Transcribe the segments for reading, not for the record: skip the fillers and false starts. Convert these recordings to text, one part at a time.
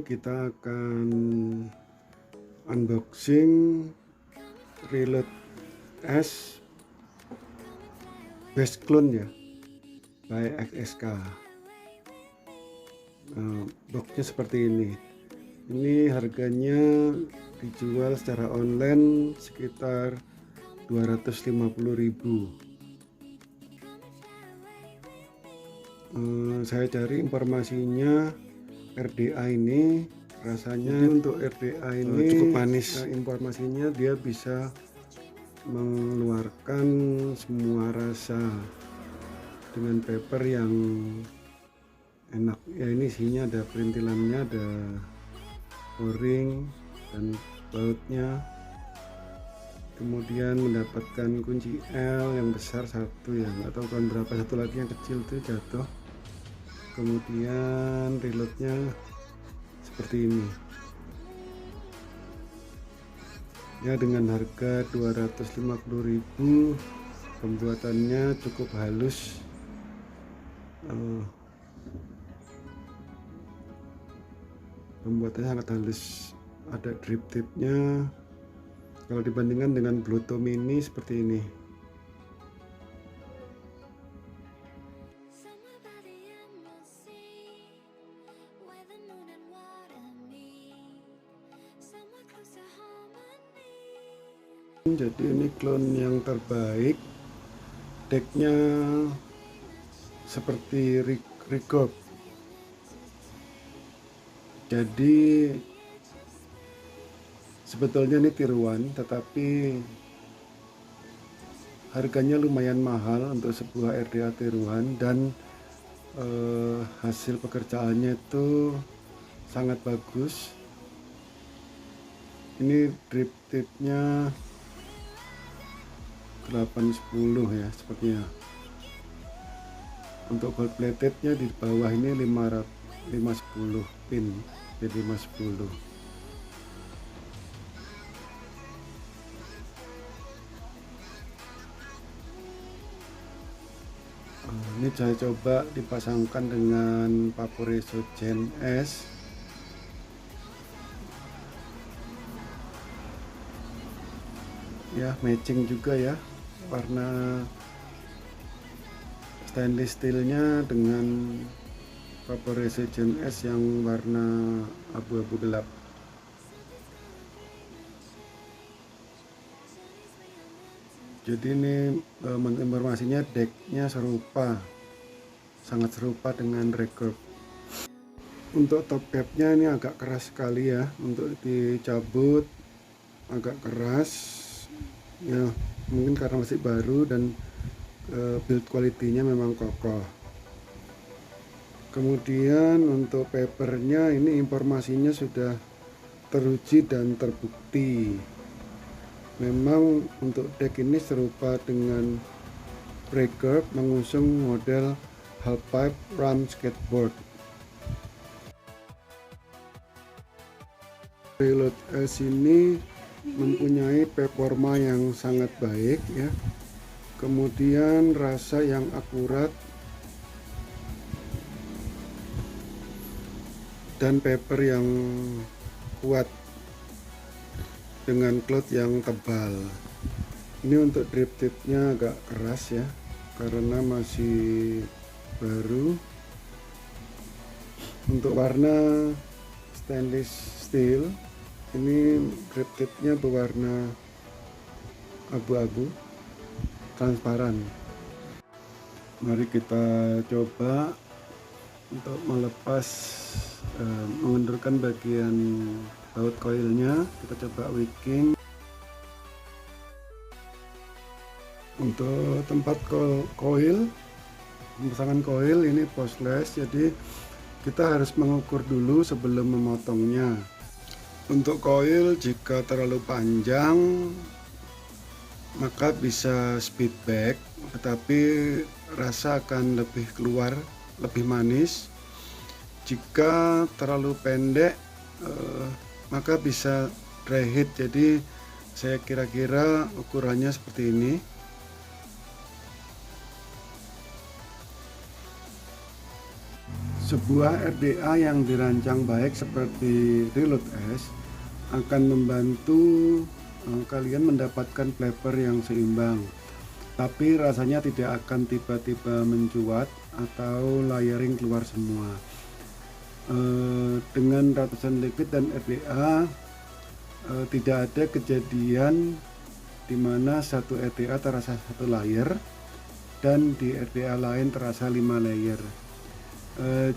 kita akan unboxing Reload S Best Clone ya, by XSK. Boxnya seperti ini. Ini harganya dijual secara online sekitar 250.000. Saya cari informasinya, RDA ini rasanya untuk RDA ini cukup manis. Informasinya dia bisa mengeluarkan semua rasa dengan paper yang enak ya. Ini isinya ada perintilannya, ada o-ring dan bautnya, kemudian mendapatkan kunci L yang besar satu ya, nggak tahu kan berapa, satu lagi yang kecil itu jatuh. Kemudian reloadnya seperti ini ya, dengan harga 250.000. pembuatannya cukup halus, pembuatannya sangat halus, ada drip tipnya. Kalau dibandingkan dengan Bluetooth mini seperti ini. Jadi ini clone yang terbaik. Decknya seperti record. Jadi sebetulnya ini tiruan, tetapi harganya lumayan mahal untuk sebuah RDA tiruan, dan hasil pekerjaannya itu sangat bagus. Ini drip tipnya 810 ya sepertinya. Untuk gold platednya di bawah ini 510 pin, jadi 510. Ini saya coba dipasangkan dengan Vaporesso Gen S. Ya, matching juga ya, warna stainless steelnya dengan Vaporesso Gen S yang warna abu-abu gelap. Jadi ini informasinya, decknya serupa, sangat serupa dengan record. Untuk top capnya ini agak keras sekali ya, untuk dicabut agak keras ya, mungkin karena masih baru dan build quality-nya memang kokoh. Kemudian untuk papernya ini informasinya sudah teruji dan terbukti. Memang untuk deck ini serupa dengan breaker, mengusung model half pipe ram skateboard. Reload S ini mempunyai performa yang sangat baik ya, kemudian rasa yang akurat, dan paper yang kuat dengan cloth yang tebal. Ini untuk drip tipnya agak keras ya, karena masih baru. Untuk warna stainless steel, ini drip tipnya berwarna abu-abu transparan. Mari kita coba untuk melepas, mengendurkan bagian baut koilnya. Kita coba wicking. Untuk tempat koil, pemasangan koil ini postless, jadi kita harus mengukur dulu sebelum memotongnya. Untuk koil jika terlalu panjang maka bisa speed back, tetapi rasa akan lebih keluar, lebih manis. Jika terlalu pendek maka bisa dry heat. Jadi saya kira-kira ukurannya seperti ini. Sebuah RDA yang dirancang baik seperti Reload S akan membantu kalian mendapatkan flavor yang seimbang, tapi rasanya tidak akan tiba-tiba mencuat atau layering keluar semua. Dengan ratusan liquid dan RDA tidak ada kejadian di mana satu RDA terasa satu layer dan di RDA lain terasa 5 layer.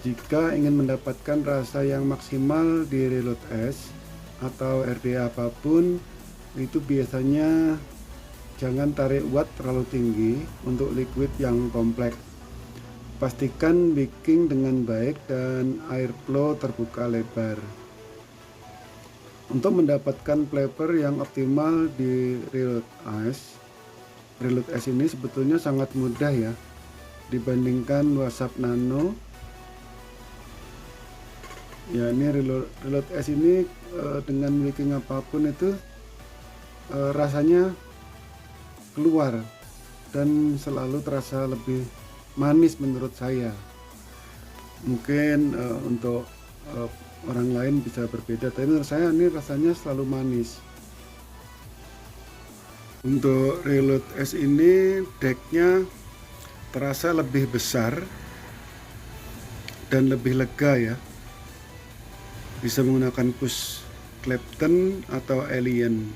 Jika ingin mendapatkan rasa yang maksimal di Reload S atau RDA apapun, itu biasanya jangan tarik watt terlalu tinggi untuk liquid yang kompleks. Pastikan baking dengan baik dan airflow terbuka lebar. Untuk mendapatkan flavor yang optimal di Reload S ini sebetulnya sangat mudah ya dibandingkan WhatsApp Nano. Ya, ini Reload S ini dengan baking apapun itu rasanya keluar dan selalu terasa lebih manis menurut saya. Mungkin untuk orang lain bisa berbeda, tapi menurut saya ini rasanya selalu manis. Untuk Reload S ini decknya terasa lebih besar dan lebih lega ya. Bisa menggunakan push Clapton atau Alien.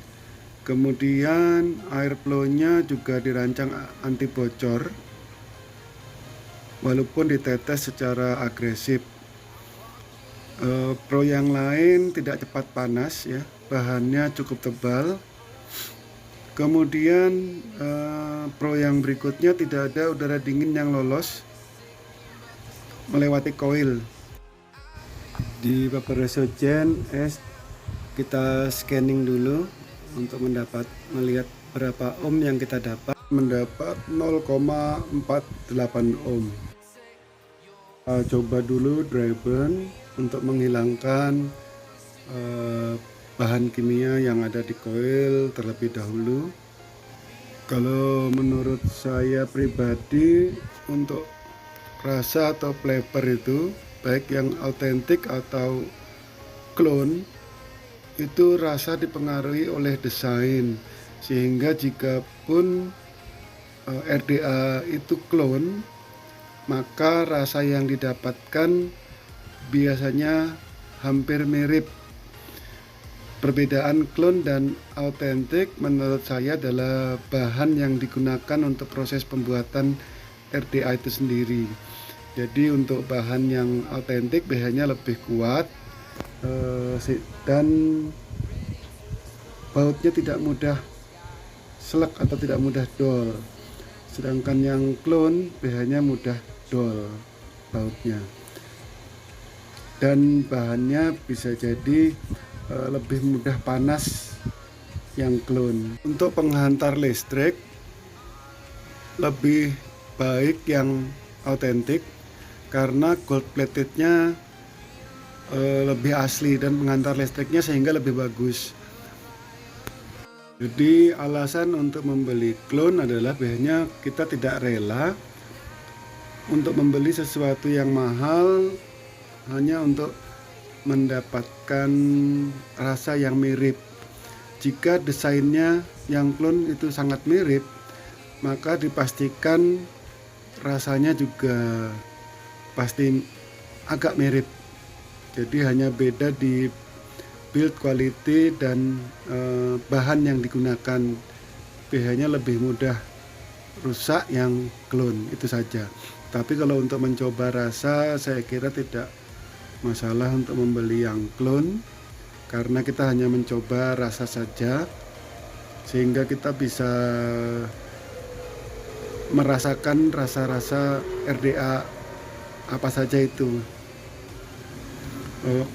Kemudian airflow-nya juga dirancang anti bocor walaupun ditetes secara agresif. Pro yang lain tidak cepat panas ya, bahannya cukup tebal. Kemudian pro yang berikutnya tidak ada udara dingin yang lolos melewati koil. Di Vaporesso Gen S kita scanning dulu untuk melihat berapa ohm yang kita dapat. Mendapat 0,48 ohm. Coba dulu dry burn untuk menghilangkan bahan kimia yang ada di koil terlebih dahulu. Kalau menurut saya pribadi, untuk rasa atau flavor itu baik yang autentik atau clone itu rasa dipengaruhi oleh desain, sehingga jika pun RDA itu clone, maka rasa yang didapatkan biasanya hampir mirip. Perbedaan clone dan autentik menurut saya adalah bahan yang digunakan untuk proses pembuatan RDA itu sendiri. Jadi untuk bahan yang autentik bahannya lebih kuat dan bautnya tidak mudah selek atau tidak mudah dol. Sedangkan yang clone bahannya mudah dol bautnya. Dan bahannya bisa jadi lebih mudah panas yang clone. Untuk penghantar listrik lebih baik yang autentik karena gold platednya lebih asli dan penghantar listriknya sehingga lebih bagus. Jadi alasan untuk membeli clone adalah biasanya kita tidak rela untuk membeli sesuatu yang mahal hanya untuk mendapatkan rasa yang mirip. Jika desainnya yang clone itu sangat mirip, maka dipastikan rasanya juga pasti agak mirip. Jadi hanya beda di build quality dan bahan yang digunakan. Biasanya lebih mudah rusak yang clone, itu saja. Tapi kalau untuk mencoba rasa, saya kira tidak masalah untuk membeli yang clone, karena kita hanya mencoba rasa saja, sehingga kita bisa merasakan rasa-rasa RDA apa saja itu.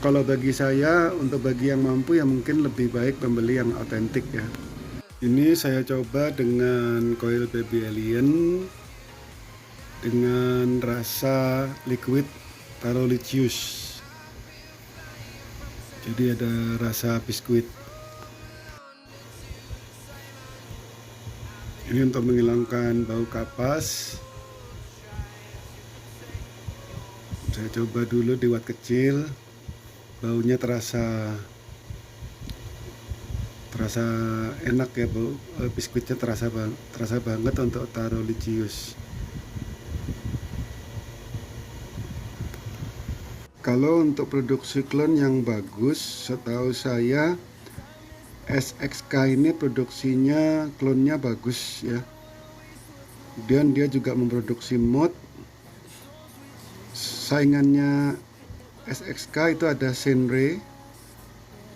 Kalau bagi saya, untuk bagi yang mampu ya mungkin lebih baik membeli yang autentik ya. Ini saya coba dengan coil Baby Alien dengan rasa liquid Tarolicious. Jadi ada rasa biskuit. Ini untuk menghilangkan bau kapas. Saya coba dulu di watt kecil, baunya terasa enak ya, bau biskuitnya terasa banget untuk taruh Licious. Kalau untuk produksi klon yang bagus, setahu saya SXK ini produksinya klonnya bagus ya. Dan dia juga memproduksi mod. Saingannya SXK itu ada Senre,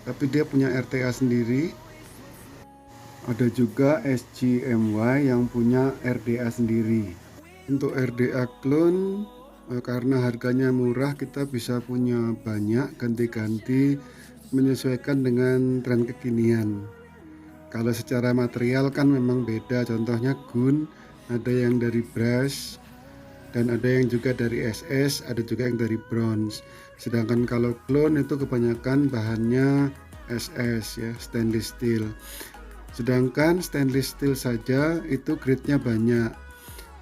tapi dia punya RTA sendiri. Ada juga SGMY yang punya RDA sendiri. Untuk RDA klon, karena harganya murah, kita bisa punya banyak ganti-ganti menyesuaikan dengan tren kekinian. Kalau secara material kan memang beda, contohnya gun ada yang dari brass dan ada yang juga dari SS, ada juga yang dari bronze. Sedangkan kalau clone itu kebanyakan bahannya SS ya, stainless steel. Sedangkan stainless steel saja itu grade-nya banyak.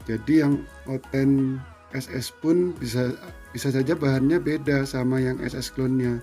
Jadi yang Oten SS pun bisa saja bahannya beda sama yang SS clone-nya.